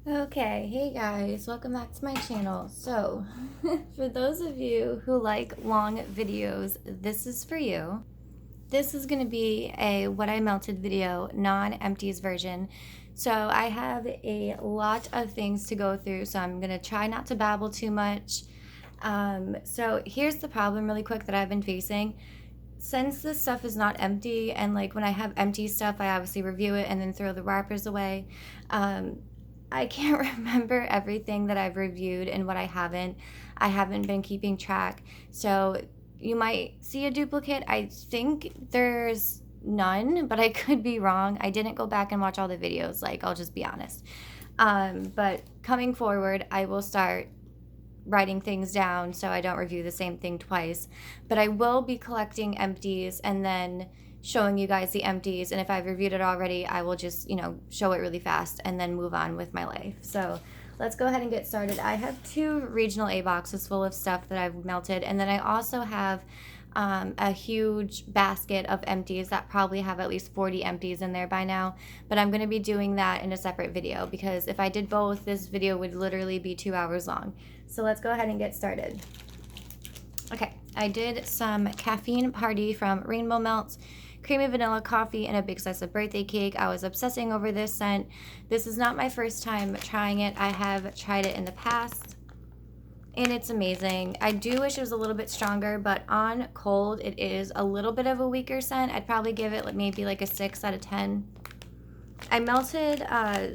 Okay, hey guys, welcome back to my channel. So, for those of you who like long videos, this is for you. This is going to be a what I melted video, non-empties version. So, I have a lot of things to go through, so I'm going to try not to babble too much. So, here's the problem really quick that I've been facing. Since this stuff is not empty, and like when I have empty stuff, I obviously review it and then throw the wrappers away. Um, I can't remember everything that I've reviewed and what I haven't. I haven't been keeping track. So you might see a duplicate. I think there's none, but I could be wrong. I didn't go back and watch all the videos, like, I'll just be honest. But coming forward, I will start writing things down so I don't review the same thing twice. But I will be collecting empties and then showing you guys the empties. And if I've reviewed it already, I will just, show it really fast and then move on with my life. So let's go ahead and get started. I have 2 regional A boxes full of stuff that I've melted. And then I also have a huge basket of empties that probably have at least 40 empties in there by now. But I'm going to be doing that in a separate video because if I did both, this video would literally be 2 hours long. So let's go ahead and get started. Okay, I did some Caffeine Party from Rainbow Melts, creamy vanilla coffee, and a big slice of birthday cake. I was obsessing over this scent. This is not my first time trying it. I have tried it in the past, and it's amazing. I do wish it was a little bit stronger, but on cold, it is a little bit of a weaker scent. I'd probably give it maybe like a 6 out of 10. I melted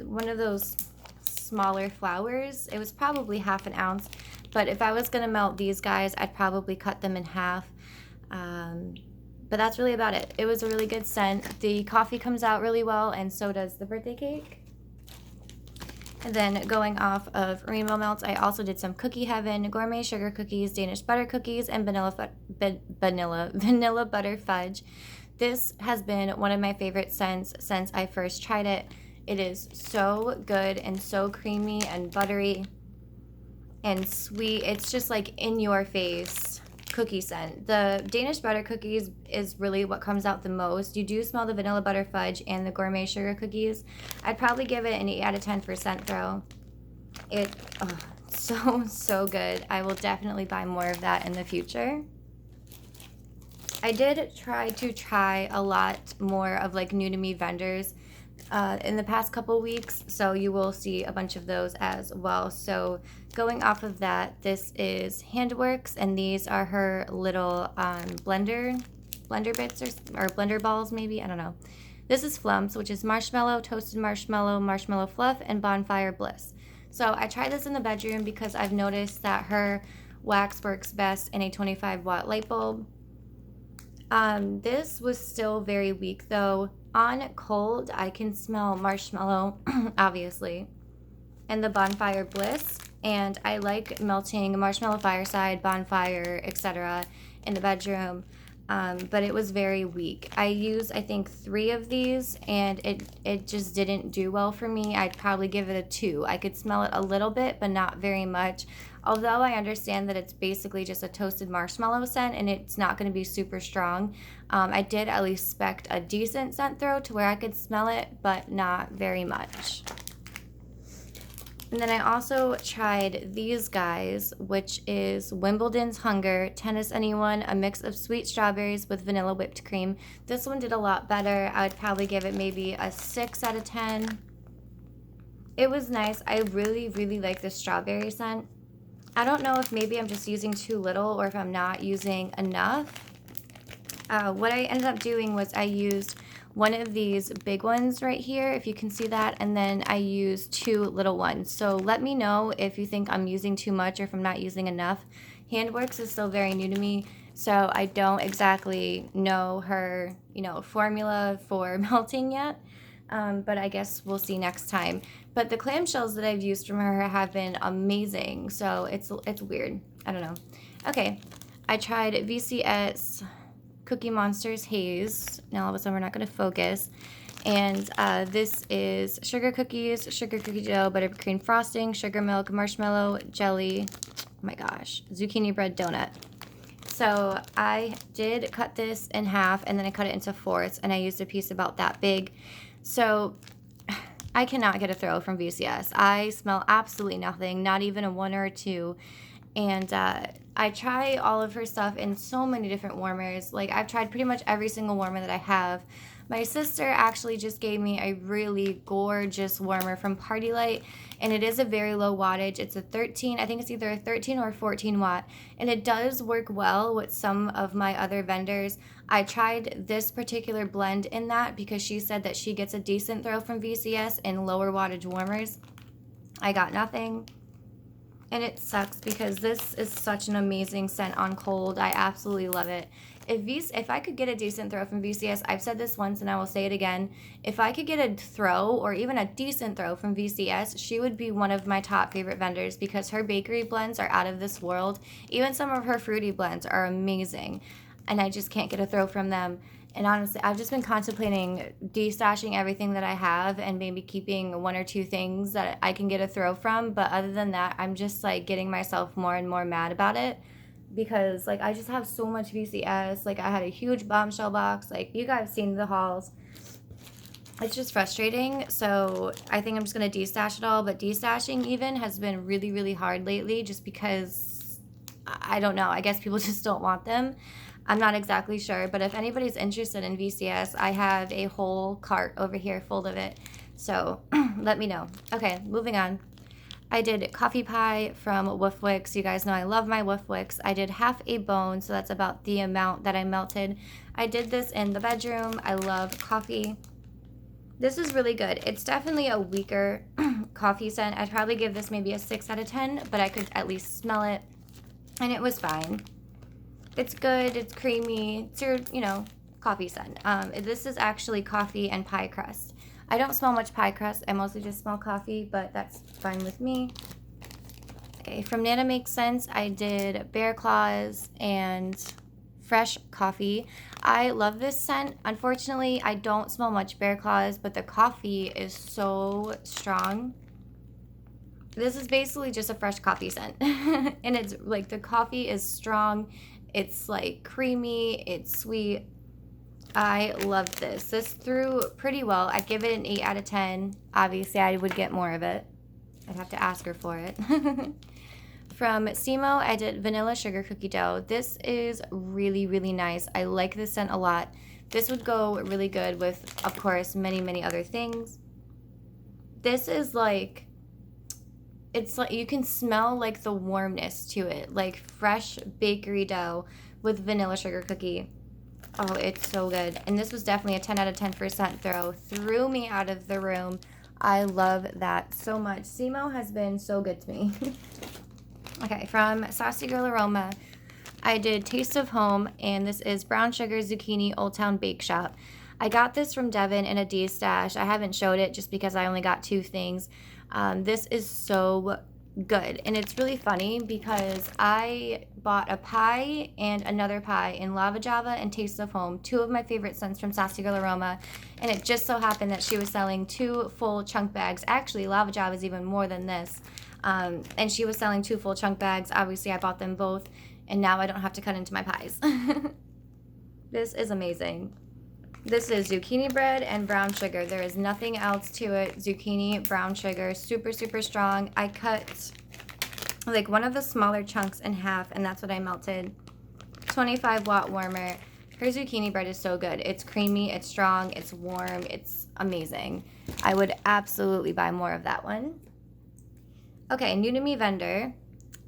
one of those smaller flowers. It was probably half an ounce, but if I was gonna melt these guys, I'd probably cut them in half. But that's really about it. It was a really good scent. The coffee comes out really well, and so does the birthday cake. And then going off of Rainbow Melts, I also did some Cookie Heaven, gourmet sugar cookies, Danish butter cookies, and vanilla butter fudge. This has been one of my favorite scents since I first tried it. It is so good and so creamy and buttery and sweet. It's just like in your face cookie scent. The Danish butter cookies is really what comes out the most. You do smell the vanilla butter fudge and the gourmet sugar cookies. I'd probably give it an 8 out of 10 for scent throw. So good. I will definitely buy more of that in the future. I did try a lot more of like new to me vendors in the past couple weeks, so you will see a bunch of those as well. So going off of that, this is Handworks, and these are her little blender bits or blender balls, maybe, I don't know. This is Flumps, which is marshmallow, toasted marshmallow, marshmallow fluff, and bonfire bliss. So I tried this in the bedroom because I've noticed that her wax works best in a 25-watt light bulb. This was still very weak though. On cold, I can smell marshmallow, obviously, and the bonfire bliss. And I like melting marshmallow fireside, bonfire, etc. in the bedroom. But it was very weak. I used, I think, 3 of these, and it just didn't do well for me. I'd probably give it a 2. I could smell it a little bit, but not very much. Although I understand that it's basically just a toasted marshmallow scent and it's not going to be super strong, I did at least expect a decent scent throw to where I could smell it, but not very much. And then I also tried these guys, which is Wimbledon's Hunger, Tennis Anyone, a mix of sweet strawberries with vanilla whipped cream. This one did a lot better. I would probably give it maybe a 6 out of 10. It was nice. I really, really like the strawberry scent. I don't know if maybe I'm just using too little or if I'm not using enough. What I ended up doing was I used one of these big ones right here, if you can see that, and then I used 2 little ones. So let me know if you think I'm using too much or if I'm not using enough. Handworks is still very new to me, so I don't exactly know her, formula for melting yet. But I guess we'll see next time. But the clamshells that I've used from her have been amazing, so it's weird. I don't know. Okay, I tried VCS Cookie Monsters Haze. Now all of a sudden we're not going to focus. And this is sugar cookies, sugar cookie dough, buttercream frosting, sugar milk, marshmallow, jelly. Oh my gosh, zucchini bread donut. So I did cut this in half and then I cut it into fourths and I used a piece about that big. So I cannot get a throw from VCS. I smell absolutely nothing, not even a 1 or a 2. And I try all of her stuff in so many different warmers. Like, I've tried pretty much every single warmer that I have. My sister actually just gave me a really gorgeous warmer from Party Light, and it is a very low wattage. It's a 13, I think it's either a 13 or a 14 watt, and it does work well with some of my other vendors. I tried this particular blend in that because she said that she gets a decent throw from VCS in lower wattage warmers. I got nothing. And it sucks because this is such an amazing scent on cold. I absolutely love it. If I could get a decent throw from VCS, I've said this once and I will say it again. If I could get a throw or even a decent throw from VCS, she would be one of my top favorite vendors because her bakery blends are out of this world. Even some of her fruity blends are amazing. And I just can't get a throw from them. And honestly, I've just been contemplating destashing everything that I have and maybe keeping 1 or 2 things that I can get a throw from. But other than that, I'm just like getting myself more and more mad about it because like I just have so much VCS. Like I had a huge Bombshell box. Like you guys seen the hauls. It's just frustrating. So I think I'm just going to destash it all. But destashing even has been really, really hard lately just because I don't know. I guess people just don't want them. I'm not exactly sure, but if anybody's interested in VCS, I have a whole cart over here full of it. So let me know. Okay, moving on. I did coffee pie from Woofwix. You guys know I love my Woofwix. I did half a bone, so that's about the amount that I melted. I did this in the bedroom. I love coffee. This is really good. It's definitely a weaker coffee scent. I'd probably give this maybe a 6 out of 10, but I could at least smell it, and it was fine. It's good, it's creamy, it's your, coffee scent. This is actually coffee and pie crust. I don't smell much pie crust, I mostly just smell coffee, but that's fine with me. Okay, from Nana Makes Sense, I did Bear Claws and Fresh Coffee. I love this scent. Unfortunately, I don't smell much Bear Claws, but the coffee is so strong. This is basically just a fresh coffee scent. And it's like the coffee is strong. It's like creamy, it's sweet. I love this. This threw pretty well. I'd give it an 8 out of 10. Obviously, I would get more of it. I'd have to ask her for it. From Simo, I did vanilla sugar cookie dough. This is really, really nice. I like this scent a lot. This would go really good with, of course, many, many other things. This is like, it's like you can smell like the warmness to it, like fresh bakery dough with vanilla sugar cookie. Oh, it's so good. And this was definitely a 10 out of 10% throw. Threw me out of the room. I love that so much. Simo has been so good to me. Okay, from Sassy Girl Aroma, I did Taste of Home, and this is Brown Sugar Zucchini Old Town Bake Shop. I got this from Devin in a D-stash. I haven't showed it just because I only got 2 things. This is so good, and it's really funny because I bought a pie and another pie in Lava Java and Taste of Home, 2 of my favorite scents from Sassy Girl Aroma, and it just so happened that she was selling 2 full chunk bags. Actually, Lava Java is even more than this, and she was selling 2 full chunk bags. Obviously, I bought them both, and now I don't have to cut into my pies. This is amazing. This is zucchini bread and brown sugar. There is nothing else to it. Zucchini, brown sugar, super, super strong. I cut like one of the smaller chunks in half, and that's what I melted. 25 watt warmer. Her zucchini bread is so good. It's creamy, it's strong, it's warm, it's amazing. I would absolutely buy more of that one. Okay, new to me vendor.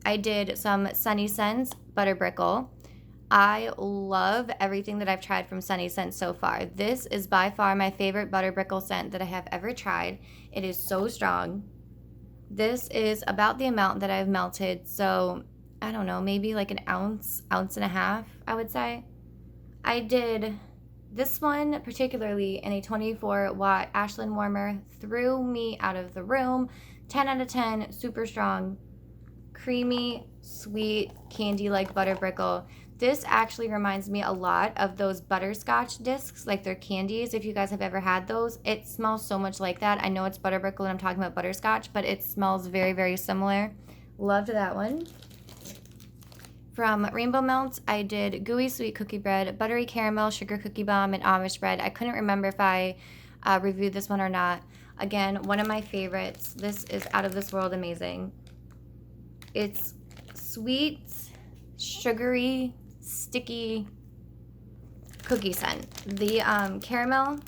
I did some Sunny Scents Butter Brickle. I love everything that I've tried from Sunny Scents so far. This is by far my favorite butter brickle scent that I have ever tried. It is so strong. This is about the amount that I've melted, so I don't know, maybe like an ounce, ounce and a half, I would say. I did this one particularly in a 24 watt Ashland warmer. Threw me out of the room. 10 out of 10, super strong, creamy, sweet, candy-like butter brickle. This actually reminds me a lot of those butterscotch discs, like they're candies. If you guys have ever had those, it smells so much like that. I know it's butter brickle and I'm talking about butterscotch, but it smells very, very similar. Loved that one. From Rainbow Melt, I did gooey sweet cookie bread, buttery caramel, sugar cookie bomb, and Amish bread. I couldn't remember if I reviewed this one or not. Again, one of my favorites. This is out of this world amazing. It's sweet, sugary, sticky cookie scent. The caramel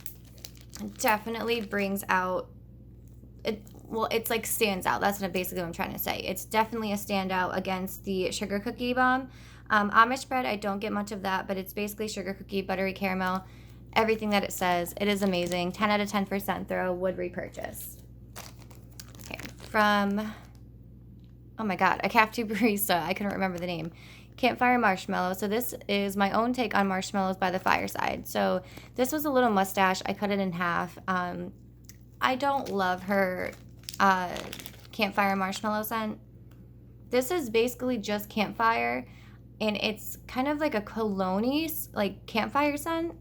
definitely brings out it. Well, it's like stands out. That's basically what I'm trying to say. It's definitely a standout against the sugar cookie bomb. Amish bread, I don't get much of that, but it's basically sugar cookie, buttery caramel, everything that it says. It is amazing. 10 out of 10% throw, would repurchase. Okay, from, oh my God, a Café Barista. I couldn't remember the name. Campfire marshmallow. So this is my own take on marshmallows by the fireside. So this was a little mustache. I cut it in half. I don't love her campfire marshmallow scent. This is basically just campfire, and it's kind of like a cologne-y, like campfire scent.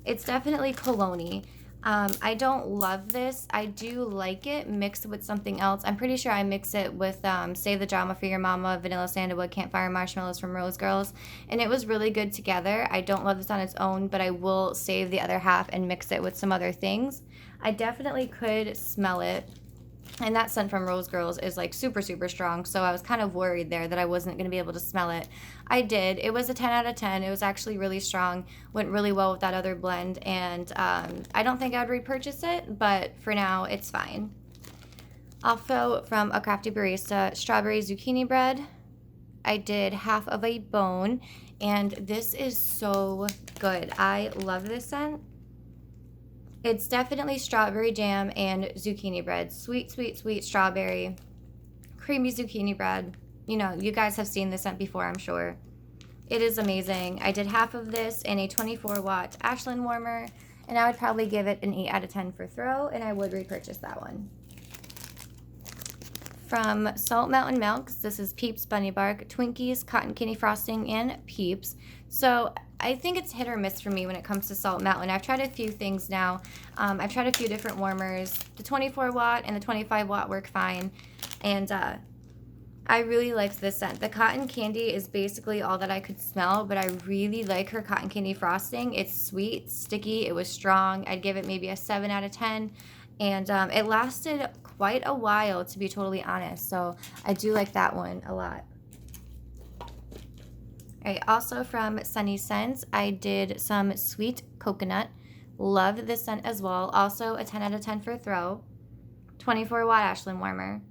It's definitely cologne-y. I don't love this. I do like it mixed with something else. I'm pretty sure I mix it with Save the Drama for Your Mama, Vanilla Sandalwood, Campfire Marshmallows from Rose Girls, and it was really good together. I don't love this on its own, but I will save the other half and mix it with some other things. I definitely could smell it. And that scent from Rose Girls is like super, super strong. So I was kind of worried there that I wasn't going to be able to smell it. I did. It was a 10 out of 10. It was actually really strong. Went really well with that other blend. And I don't think I would repurchase it, but for now, it's fine. Also from a Crafty Barista, strawberry zucchini bread. I did half of a bone. And this is so good. I love this scent. It's definitely strawberry jam and zucchini bread. Sweet, sweet, sweet strawberry. Creamy zucchini bread. You know, you guys have seen this scent before, I'm sure. It is amazing. I did half of this in a 24-watt Ashland warmer, and I would probably give it an 8 out of 10 for throw, and I would repurchase that one. From Salt Mountain Milks, this is Peeps Bunny Bark, Twinkies, Cotton Candy Frosting, and Peeps. So I think it's hit or miss for me when it comes to Salt Mountain. I've tried a few things now. I've tried a few different warmers. The 24-watt and the 25-watt work fine. And I really liked this scent. The cotton candy is basically all that I could smell, but I really like her cotton candy frosting. It's sweet, sticky, it was strong. I'd give it maybe a 7 out of 10. And it lasted quite a while, to be totally honest. So I do like that one a lot. All right, also from Sunny Scents, I did some sweet coconut. Loved this scent as well. Also a 10 out of 10 for throw. 24-watt Ashland warmer.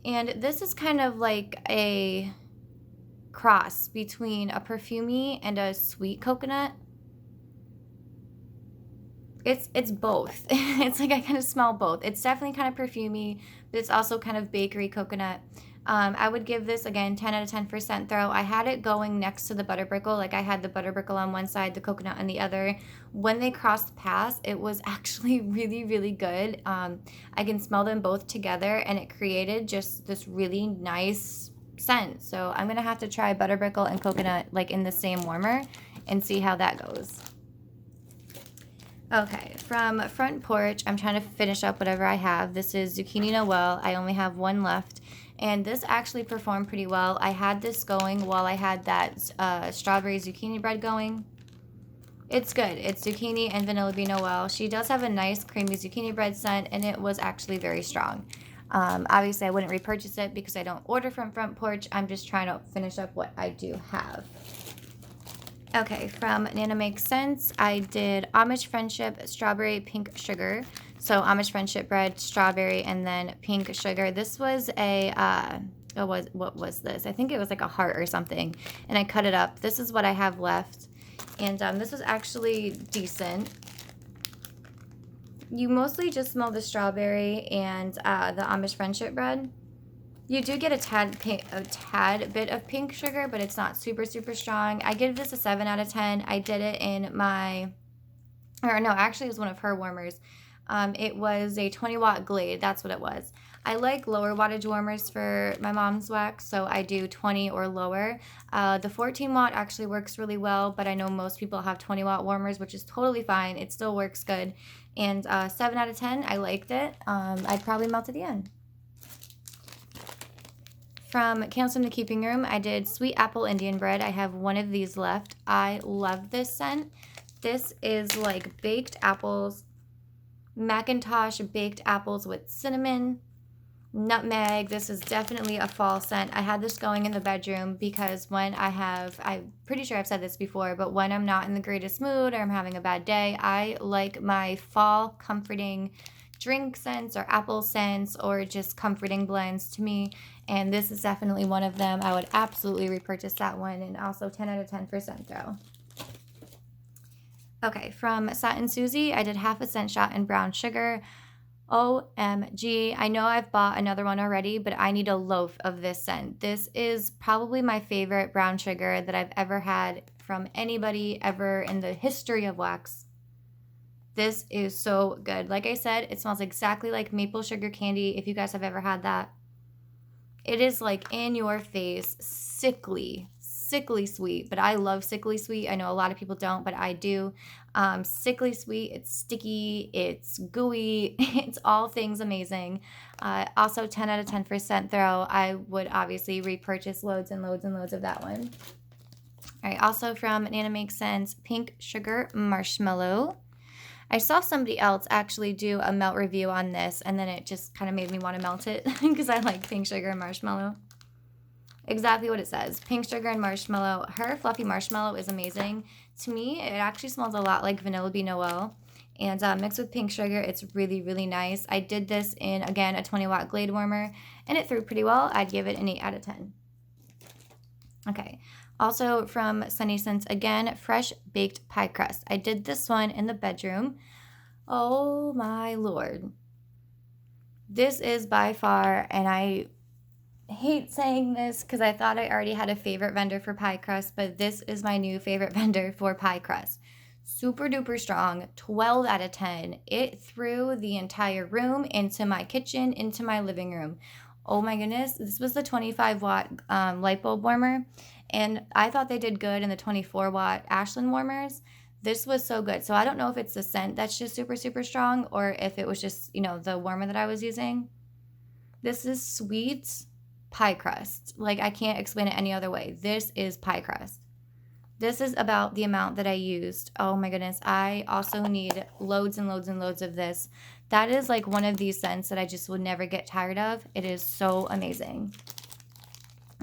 And this is kind of like a cross between a perfumey and a sweet coconut. It's both. It's like I kind of smell both. It's definitely kind of perfumey, but it's also kind of bakery coconut. I would give this, again, 10 out of 10 for scent throw. I had it going next to the Butterbrickle. Like I had the Butterbrickle on one side, the coconut on the other. When they crossed paths, it was actually really, really good. I can smell them both together, and it created just this really nice scent. So I'm going to have to try Butterbrickle and coconut like in the same warmer and see how that goes. Okay, from Front Porch, I'm trying to finish up whatever I have. This is Zucchini Noel. I only have one left. And this actually performed pretty well. I had this going while I had that strawberry zucchini bread going. It's good. It's zucchini and vanilla bean Noel. She does have a nice creamy zucchini bread scent, and it was actually very strong. Obviously, I wouldn't repurchase it because I don't order from Front Porch. I'm just trying to finish up what I do have. Okay, from Nana Makes Sense, I did Amish Friendship Strawberry Pink Sugar. So Amish Friendship bread, strawberry, and then pink sugar. This was a, what was this? I think it was like a heart or something, and I cut it up. This is what I have left, and this was actually decent. You mostly just smell the strawberry and the Amish Friendship bread. You do get a tad bit of pink sugar, but it's not super, super strong. I give this a 7 out of 10. I did it in my, or no, actually it was one of her warmers. It was a 20-watt Glade. That's what it was. I like lower wattage warmers for my mom's wax, so I do 20 or lower. The 14-watt actually works really well, but I know most people have 20-watt warmers, which is totally fine. It still works good. And 7 out of 10, I liked it. I'd probably melt at the end. From Candles from the Keeping Room, I did Sweet Apple Indian Bread. I have one of these left. I love this scent. This is like baked apples Macintosh baked apples with cinnamon, nutmeg. This is definitely a fall scent. I had this going in the bedroom because when I'm pretty sure I've said this before, but when I'm not in the greatest mood or I'm having a bad day, I like my fall comforting drink scents or apple scents or just comforting blends to me. And this is definitely one of them. I would absolutely repurchase that one, and also 10 out of 10 for scent throw. Okay, from Satin Susie, I did half a scent shot in brown sugar. OMG, I know I've bought another one already, but I need a loaf of this scent. This is probably my favorite brown sugar that I've ever had from anybody ever in the history of wax. This is so good. Like I said, it smells exactly like maple sugar candy, if you guys have ever had that. It is like in your face, sickly sweet, but I love sickly sweet. I know a lot of people don't, but I do. Sickly sweet, it's sticky, it's gooey, it's all things amazing. Also 10 out of 10 for scent throw. I would obviously repurchase loads and loads and loads of that one. All right, also from Nana Makes Sense, Pink Sugar Marshmallow. I saw somebody else actually do a melt review on this, and then it just kind of made me want to melt it because I like pink sugar and marshmallow. Exactly what it says. Pink sugar and marshmallow. Her fluffy marshmallow is amazing. To me, it actually smells a lot like Vanilla Bean Noel. And mixed with pink sugar, it's really, really nice. I did this in, again, a 20-watt Glade warmer, and it threw pretty well. I'd give it an 8 out of 10. Okay. Also from Sunny Scents, again, fresh baked pie crust. I did this one in the bedroom. Oh my Lord. This is by far, and I hate saying this because I thought I already had a favorite vendor for pie crust, but this is my new favorite vendor for pie crust. Super duper strong, 12 out of 10. It threw the entire room, into my kitchen, into my living room. Oh my goodness, this was the 25-watt light bulb warmer, and I thought they did good in the 24-watt Ashland warmers. This was so good. So I don't know if it's the scent that's just super, super strong, or if it was just, the warmer that I was using. This is sweet pie crust. Like, I can't explain it any other way. This is pie crust. This is about the amount that I used. Oh my goodness. I also need loads and loads and loads of this. That is like one of these scents that I just would never get tired of. It is so amazing.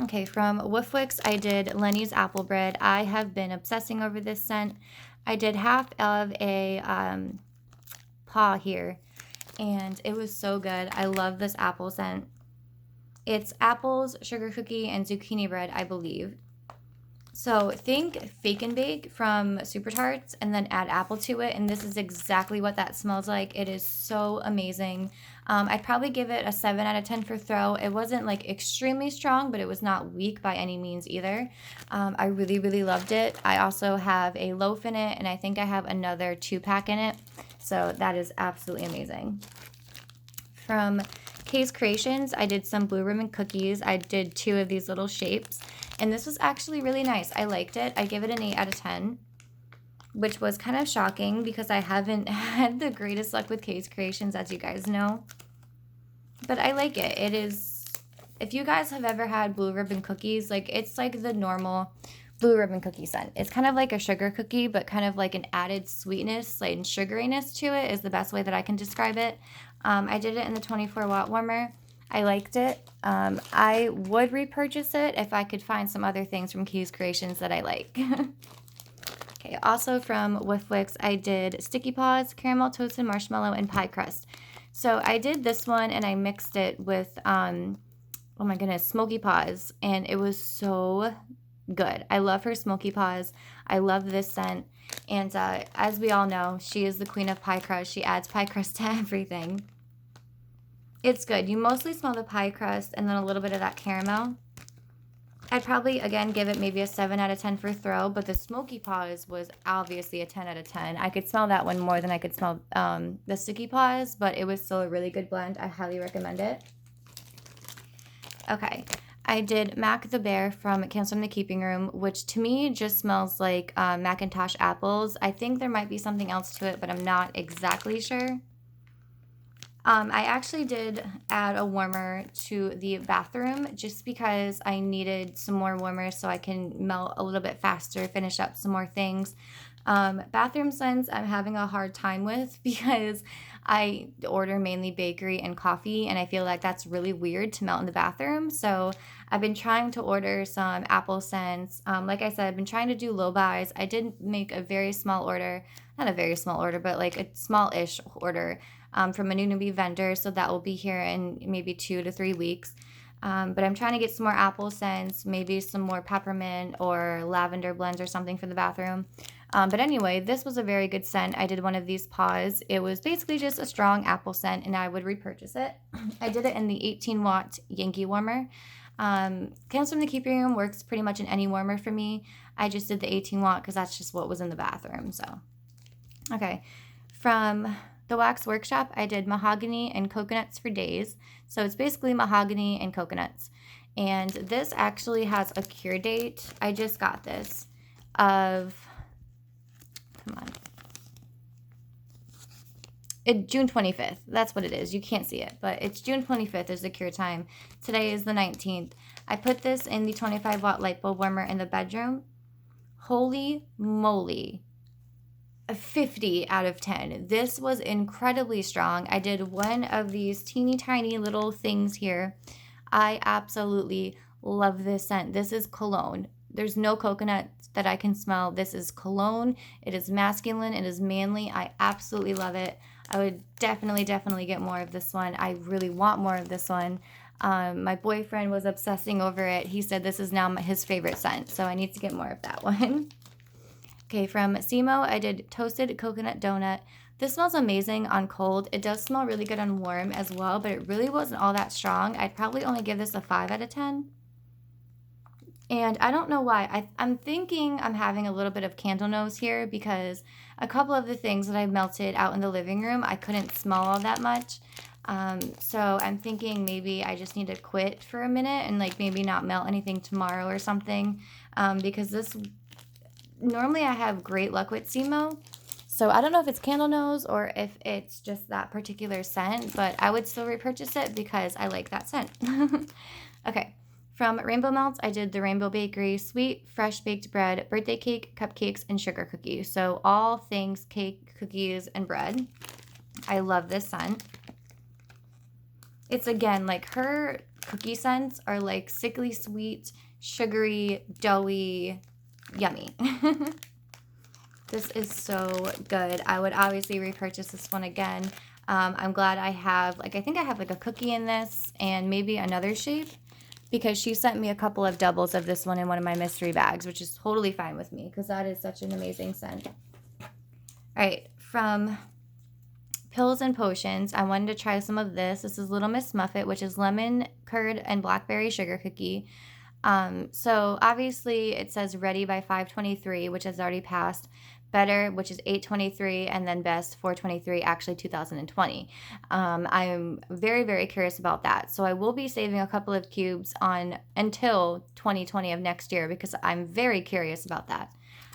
Okay, from Woofwix, I did Lenny's Apple Bread. I have been obsessing over this scent. I did half of a paw here, and it was so good. I love this apple scent. It's apples, sugar cookie, and zucchini bread, I believe. So think Fake and Bake from Super Tarts and then add apple to it, and this is exactly what that smells like. It is so amazing. I'd probably give it a 7 out of 10 for throw. It wasn't like extremely strong, but it was not weak by any means either. I really, really loved it. I also have a loaf in it, and I think I have another 2-pack in it. So that is absolutely amazing. From Kay's Creations, I did some blue ribbon cookies. I did 2 of these little shapes, and this was actually really nice. I liked it. I give it an 8 out of 10, which was kind of shocking because I haven't had the greatest luck with Kay's Creations, as you guys know. But I like it. It is, if you guys have ever had blue ribbon cookies, like, it's like the normal blue ribbon cookie scent. It's kind of like a sugar cookie, but kind of like an added sweetness and sugariness to it is the best way that I can describe it. I did it in the 24-watt warmer. I liked it. I would repurchase it if I could find some other things from Kay's Creations that I like. Okay, also from Woofwix, I did Sticky Paws, Caramel Toasted Marshmallow, and Pie Crust. So I did this one, and I mixed it with, oh my goodness, Smoky Paws, and it was so good. I love her Smoky Paws. I love this scent. And as we all know, she is the queen of pie crust. She adds pie crust to everything. It's good. You mostly smell the pie crust and then a little bit of that caramel. I'd probably, again, give it maybe a 7 out of 10 for throw, but the Smoky Paws was obviously a 10 out of 10. I could smell that one more than I could smell the Sticky Paws, but it was still a really good blend. I highly recommend it. Okay. I did Mac the Bear from Candles from the Keeping Room, which to me just smells like Macintosh apples. I think there might be something else to it, but I'm not exactly sure. I actually did add a warmer to the bathroom just because I needed some more warmers so I can melt a little bit faster, finish up some more things. Bathroom scents I'm having a hard time with because I order mainly bakery and coffee, and I feel like that's really weird to melt in the bathroom. So I've been trying to order some apple scents. Like I said, I've been trying to do low buys. I did make a very small order, not a very small order, but like a small-ish order from a Nunavie vendor. So that will be here in maybe 2 to 3 weeks. But I'm trying to get some more apple scents, maybe some more peppermint or lavender blends or something for the bathroom. But anyway, this was a very good scent. I did one of these paws. It was basically just a strong apple scent, and I would repurchase it. I did it in the 18-watt Yankee warmer. Candles from the Keeping Room works pretty much in any warmer for me. I just did the 18-watt because that's just what was in the bathroom. So, okay. From the Wax Workshop, I did mahogany and coconuts for days. So it's basically mahogany and coconuts. And this actually has a cure date. I just got this of, come on, June 25th. That's what it is. You can't see it, but it's June 25th is the cure time. Today is the 19th. I put this in the 25-watt light bulb warmer in the bedroom. Holy moly. A 50 out of 10. This was incredibly strong. I did one of these teeny tiny little things here. I absolutely love this scent. This is cologne. There's no coconut that I can smell. This is cologne. It is masculine. It is manly. I absolutely love it. I would definitely get more of this one. I really want more of this one. My boyfriend was obsessing over it. He said this is now his favorite scent, so I need to get more of that one. Okay, from Simo, I did Toasted Coconut Donut. This smells amazing on cold. It does smell really good on warm as well, but it really wasn't all that strong. I'd probably only give this a 5 out of 10. And I don't know why. I'm thinking I'm having a little bit of candle nose here because a couple of the things that I melted out in the living room, I couldn't smell all that much. So I'm thinking maybe I just need to quit for a minute and like maybe not melt anything tomorrow or something because this... Normally I have great luck with Simo, so I don't know if it's candle nose or if it's just that particular scent, but I would still repurchase it because I like that scent. Okay, from Rainbow Melts, I did the Rainbow Bakery sweet, fresh baked bread, birthday cake, cupcakes, and sugar cookies. So all things cake, cookies, and bread. I love this scent. It's again, like her cookie scents are like sickly sweet, sugary, doughy, yummy. This is so good. I would obviously repurchase this one again. I'm glad I have, like, I think I have like a cookie in this and maybe another shape because she sent me a couple of doubles of this one in one of my mystery bags, which is totally fine with me because that is such an amazing scent. All right, from Pills and Potions, I wanted to try some of this. This is Little Miss Muffet, which is lemon, curd, and blackberry sugar cookie. So obviously it says ready by 5/23, which has already passed. Better, which is 8/23, and then best 4/23, actually 2020. I am very curious about that. So I will be saving a couple of cubes on until 2020 of next year because I'm very curious about that.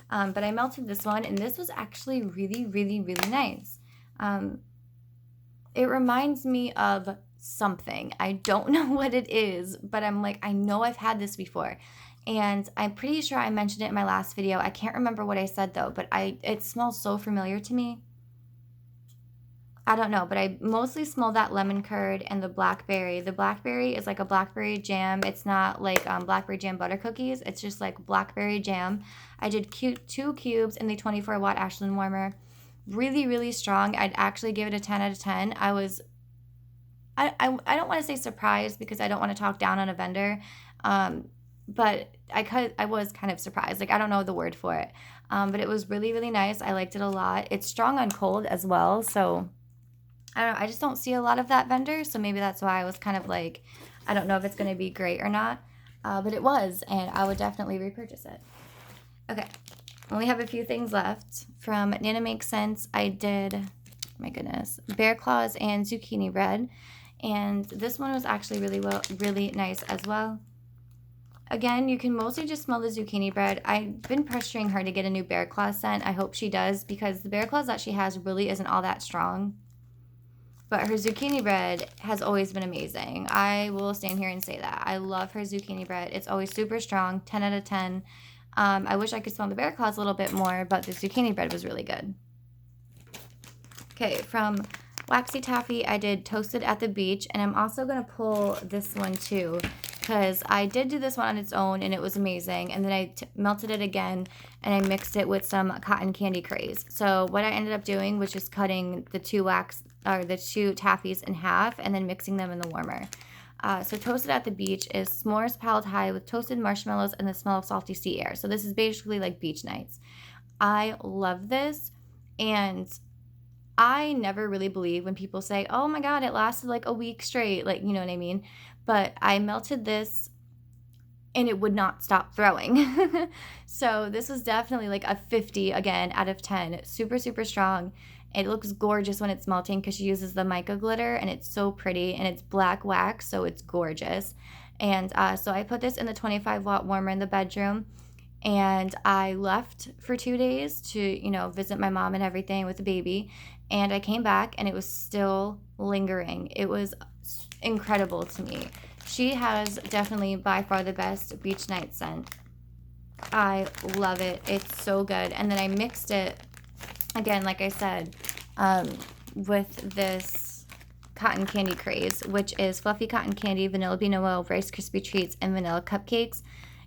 But I melted this one, and this was actually really nice. It reminds me of something. I don't know what it is, but I'm like, I know I've had this before. And I'm pretty sure I mentioned it in my last video. I can't remember what I said though, but it smells so familiar to me. I don't know, but I mostly smell that lemon curd and the blackberry. The blackberry is like a blackberry jam. It's not like blackberry jam butter cookies. It's just like blackberry jam. I did 2 cubes in the 24-watt Ashland warmer. Really strong. I'd actually give it a 10 out of 10. I don't want to say surprised because I don't want to talk down on a vendor, but I was kind of surprised. Like, I don't know the word for it, but it was really nice. I liked it a lot. It's strong on cold as well, so I don't know. I just don't see a lot of that vendor, so maybe that's why I was kind of like, I don't know if it's going to be great or not, but it was, and I would definitely repurchase it. Okay, only have a few things left. From Nana Makes Sense, I did, my goodness, bear claws and zucchini bread. And this one was actually really nice as well. Again, you can mostly just smell the zucchini bread. I've been pressuring her to get a new bear claw scent. I hope she does because the bear claws that she has really isn't all that strong. But her zucchini bread has always been amazing. I will stand here and say that. I love her zucchini bread. It's always super strong, 10 out of 10. I wish I could smell the bear claws a little bit more, but the zucchini bread was really good. Okay, from Waxy Taffy, I did Toasted at the Beach, and I'm also going to pull this one too, because I did do this one on its own, and it was amazing, and then I melted it again, and I mixed it with some Cotton Candy Craze. So what I ended up doing was just cutting the two taffies in half, and then mixing them in the warmer. So Toasted at the Beach is s'mores piled high with toasted marshmallows and the smell of salty sea air. So this is basically like beach nights. I love this, and I never really believe when people say, oh my God, it lasted like a week straight. Like, you know what I mean? But I melted this and it would not stop throwing. So this was definitely like a 50 again out of 10. Super, super strong. It looks gorgeous when it's melting because she uses the mica glitter, and it's so pretty, and it's black wax, so it's gorgeous. And so I put this in the 25-watt warmer in the bedroom, and I left for 2 days to, you know, visit my mom and everything with the baby. And I came back and it was still lingering. It was incredible to me. She has definitely by far the best beach night scent. I love it. It's so good. And then I mixed it, again, like I said, with this Cotton Candy Craze, which is fluffy cotton candy, vanilla bean oil, Rice Krispie treats, and vanilla cupcakes.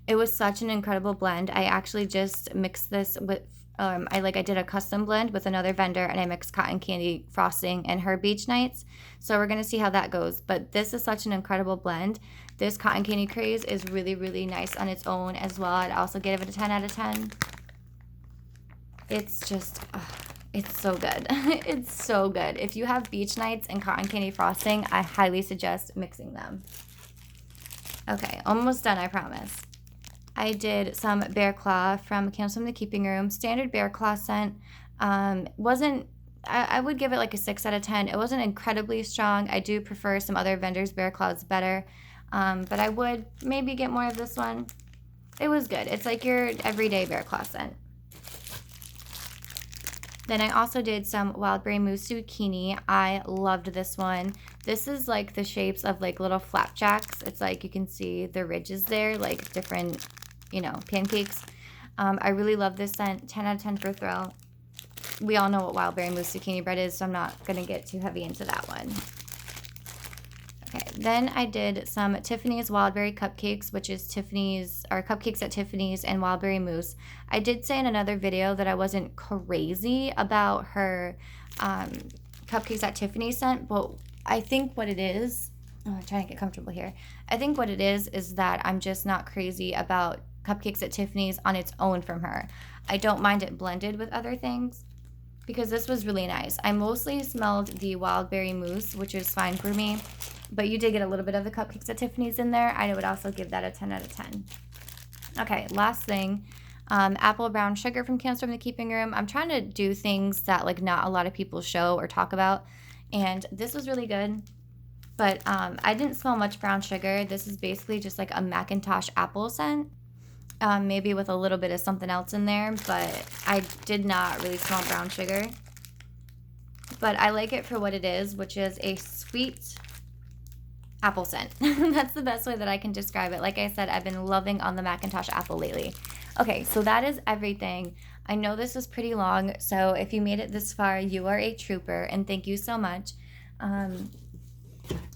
It was such an incredible blend. I actually just mixed this with, I did a custom blend with another vendor, and I mixed cotton candy frosting and her beach nights. So we're going to see how that goes. But this is such an incredible blend. This Cotton Candy Craze is really, really nice on its own as well. I'd also give it a 10 out of 10. It's just, it's so good. It's so good. If you have beach nights and cotton candy frosting, I highly suggest mixing them. Okay, almost done, I promise. I did some Bear Claw from Candles from the Keeping Room. Standard Bear Claw scent. I would give it like a 6 out of 10. It wasn't incredibly strong. I do prefer some other vendors' Bear Claws better. But I would maybe get more of this one. It was good. It's like your everyday Bear Claw scent. Then I also did some Wildberry Mousse Zucchini. I loved this one. This is like the shapes of like little flapjacks. It's like you can see the ridges there, like different, you know, pancakes. I really love this scent. 10 out of 10 for thrill. We all know what Wildberry Mousse Zucchini bread is, so I'm not going to get too heavy into that one. Okay, then I did some Tiffany's Wildberry Cupcakes, which is Cupcakes at Tiffany's and Wildberry Mousse. I did say in another video that I wasn't crazy about her Cupcakes at Tiffany's scent, but I think what it is, I'm trying to get comfortable here. I think what it is that I'm just not crazy about Cupcakes at Tiffany's on its own from her. I don't mind it blended with other things, because this was really nice. I mostly smelled the Wildberry Mousse, which is fine for me, but you did get a little bit of the Cupcakes at Tiffany's in there. I would also give that a 10 out of 10. Okay, last thing, Apple Brown Sugar from Candles from the Keeping Room. I'm trying to do things that like not a lot of people show or talk about, and this was really good, but I didn't smell much brown sugar. This is basically just like a Macintosh apple scent, maybe with a little bit of something else in there, but I did not really smell brown sugar. But I like it for what it is, which is a sweet apple scent. That's the best way that I can describe it. Like I said, I've been loving on the Macintosh apple lately. Okay, so that is everything. I know this was pretty long, so if you made it this far, you are a trooper, and thank you so much. I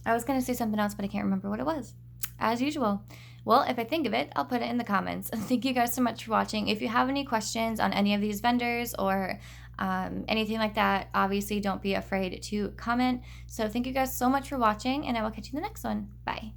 was going to say something else, but I can't remember what it was, as usual. Well, if I think of it, I'll put it in the comments. Thank you guys so much for watching. If you have any questions on any of these vendors or anything like that, obviously don't be afraid to comment. So thank you guys so much for watching, and I will catch you in the next one. Bye.